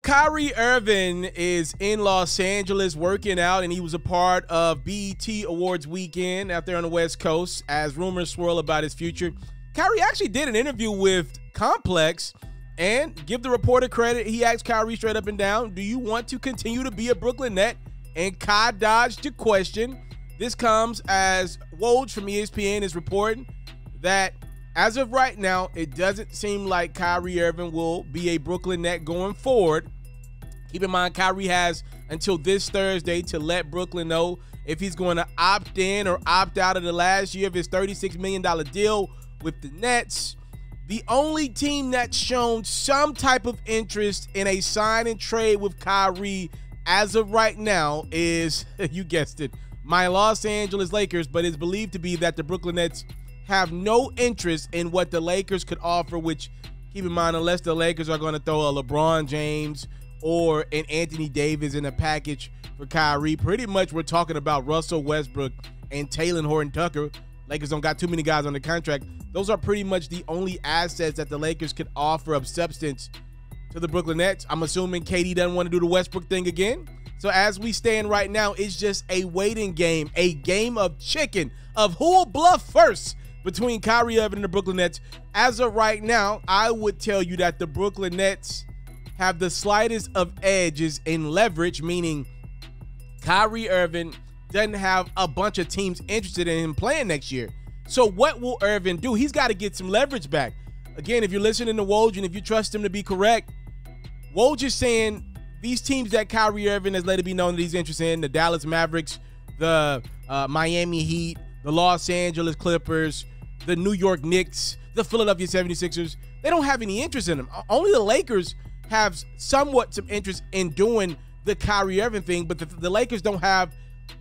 Kyrie Irving is in Los Angeles working out, and he was a part of BET Awards weekend out there on the West Coast as rumors swirl about his future. Kyrie actually did an interview with Complex, and give the reporter credit, he asked Kyrie straight up and down, do you want to continue to be a Brooklyn Net? And Kai dodged the question. This comes as Woj from ESPN is reporting that as of right now, it doesn't seem like Kyrie Irving will be a Brooklyn Net going forward. Keep in mind, Kyrie has until this Thursday to let Brooklyn know if he's going to opt in or opt out of the last year of his $36 million deal with the Nets. The only team that's shown some type of interest in a sign and trade with Kyrie as of right now is, you guessed it, my Los Angeles Lakers, but it's believed to be that the Brooklyn Nets have no interest in what the Lakers could offer, which, keep in mind, unless the Lakers are going to throw a LeBron James or an Anthony Davis in a package for Kyrie, pretty much we're talking about Russell Westbrook and Talen Horton-Tucker. Lakers don't got too many guys on the contract. Those are pretty much the only assets that the Lakers could offer of substance to the Brooklyn Nets. I'm assuming KD doesn't want to do the Westbrook thing again. So as we stand right now, it's just a waiting game, a game of chicken, of who will bluff first between Kyrie Irving and the Brooklyn Nets. As of right now, I would tell you that the Brooklyn Nets have the slightest of edges in leverage, meaning Kyrie Irving doesn't have a bunch of teams interested in him playing next year. So what will Irving do? He's got to get some leverage back. Again, if you're listening to Woj and if you trust him to be correct, Woj is saying these teams that Kyrie Irving has let it be known that he's interested in, the Dallas Mavericks, the Miami Heat, the Los Angeles Clippers, the New York Knicks, the Philadelphia 76ers, they don't have any interest in him. Only the Lakers have somewhat some interest in doing the Kyrie Irving thing, but the Lakers don't have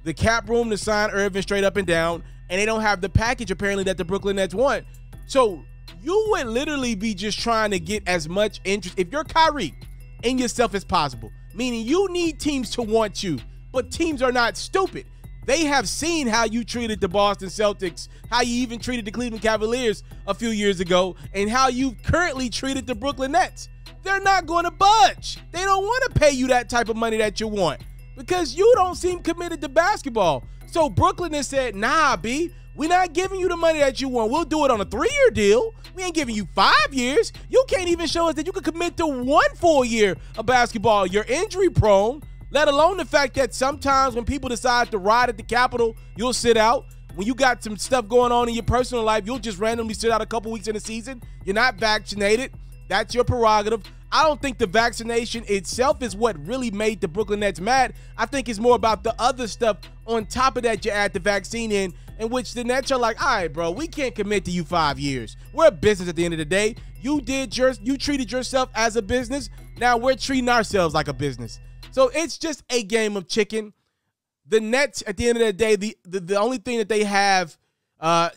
the cap room to sign Irving straight up and down, and they don't have the package apparently that the Brooklyn Nets want. So you would literally be just trying to get as much interest, if you're Kyrie, in yourself as possible, meaning you need teams to want you, but teams are not stupid. They have seen how you treated the Boston Celtics, how you even treated the Cleveland Cavaliers a few years ago, and how you currently treated the Brooklyn Nets. They're not going to budge. They don't want to pay you that type of money that you want because you don't seem committed to basketball. So Brooklyn has said, nah, B, we're not giving you the money that you want. We'll do it on a 3-year deal. We ain't giving you 5 years. You can't even show us that you can commit to 1 full year of basketball. You're injury prone. Let alone the fact that sometimes when people decide to ride at the Capitol, you'll sit out. When you got some stuff going on in your personal life, you'll just randomly sit out a couple weeks in the season. You're not vaccinated. That's your prerogative. I don't think the vaccination itself is what really made the Brooklyn Nets mad. I think it's more about the other stuff on top of that you add the vaccine in which the Nets are like, all right, bro, we can't commit to you 5 years. We're a business at the end of the day. You treated yourself as a business. Now we're treating ourselves like a business. So it's just a game of chicken. The Nets, at the end of the day, the only thing that they have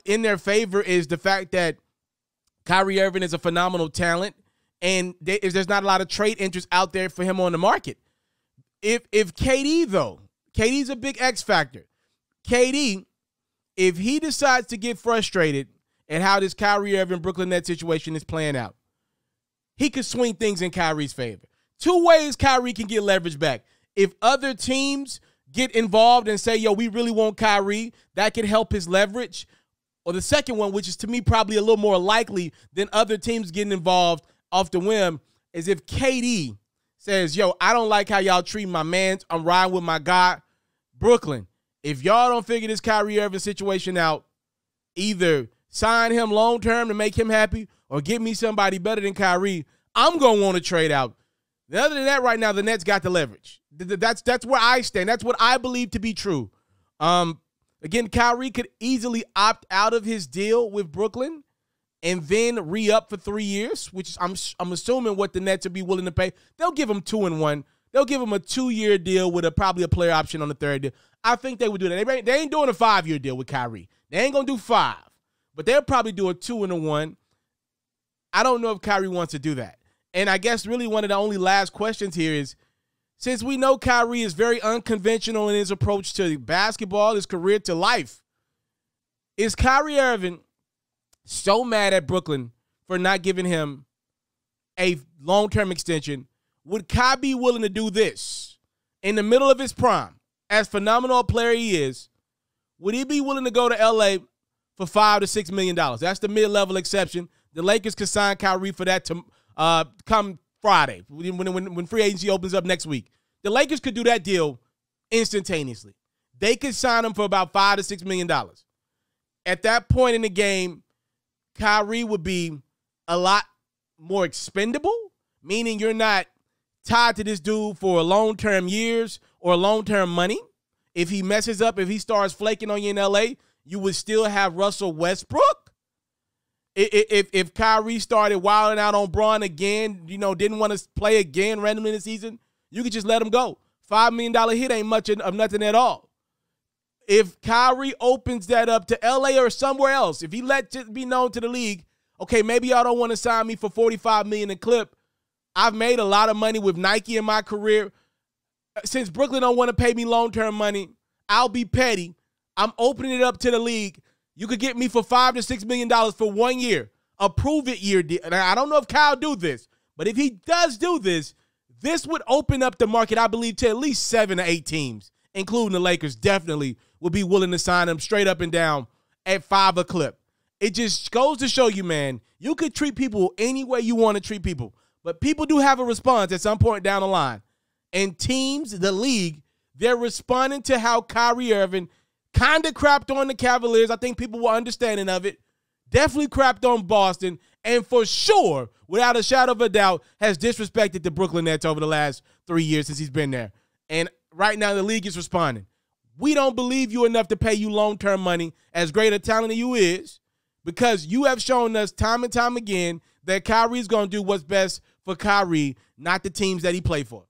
in their favor is the fact that Kyrie Irving is a phenomenal talent, and there's not a lot of trade interest out there for him on the market. If KD, though, KD's a big X factor. KD, if he decides to get frustrated at how this Kyrie Irving Brooklyn Nets situation is playing out, he could swing things in Kyrie's favor. 2 ways Kyrie can get leverage back. If other teams get involved and say, yo, we really want Kyrie, that could help his leverage. Or the second one, which is to me probably a little more likely than other teams getting involved off the whim, is if KD says, yo, I don't like how y'all treat my mans. I'm riding with my guy, Brooklyn. If y'all don't figure this Kyrie Irving situation out, either sign him long-term to make him happy or get me somebody better than Kyrie, I'm going to want to trade out. Other than that, right now, the Nets got the leverage. That's where I stand. That's what I believe to be true. Again, Kyrie could easily opt out of his deal with Brooklyn and then re-up for 3 years, which I'm assuming what the Nets would be willing to pay. They'll give him 2 and 1. They'll give him a 2-year deal with probably a player option on the 3rd deal. I think they would do that. They ain't doing a 5-year deal with Kyrie. They ain't going to do 5. But they'll probably do a 2 and a 1. I don't know if Kyrie wants to do that. And I guess really one of the only last questions here is, since we know Kyrie is very unconventional in his approach to basketball, his career, to life, is Kyrie Irving so mad at Brooklyn for not giving him a long-term extension would Kai be willing to do this in the middle of his prime? As phenomenal a player he is, would he be willing to go to LA for $5 to $6 million? That's the mid-level exception. The Lakers could sign Kyrie for that to come Friday when free agency opens up next week. The Lakers could do that deal instantaneously. They could sign him for about $5 to $6 million. At that point in the game, Kyrie would be a lot more expendable, meaning you're not tied to this dude for long-term years or long-term money. If he messes up, if he starts flaking on you in LA, you would still have Russell Westbrook. If Kyrie started wilding out on Braun again, didn't want to play again randomly in the season, you could just let him go. $5 million hit ain't much of nothing at all. If Kyrie opens that up to LA or somewhere else, if he lets it be known to the league, okay, maybe y'all don't want to sign me for $45 million a clip. I've made a lot of money with Nike in my career. Since Brooklyn don't want to pay me long-term money, I'll be petty. I'm opening it up to the league. You could get me for $5 to $6 million for 1 year, a prove-it year deal. And I don't know if Kyle do this, but if he does do this, this would open up the market, I believe, to at least 7 to 8 teams, including the Lakers, definitely would be willing to sign him straight up and down at $5 a clip. It just goes to show you, man, you could treat people any way you want to treat people, but people do have a response at some point down the line. And teams, the league, they're responding to how Kyrie Irving kind of crapped on the Cavaliers. I think people were understanding of it. Definitely crapped on Boston. And for sure, without a shadow of a doubt, has disrespected the Brooklyn Nets over the last 3 years since he's been there. And right now, the league is responding. We don't believe you enough to pay you long-term money, as great a talent as you is, because you have shown us time and time again that Kyrie's going to do what's best for Kyrie, not the teams that he played for.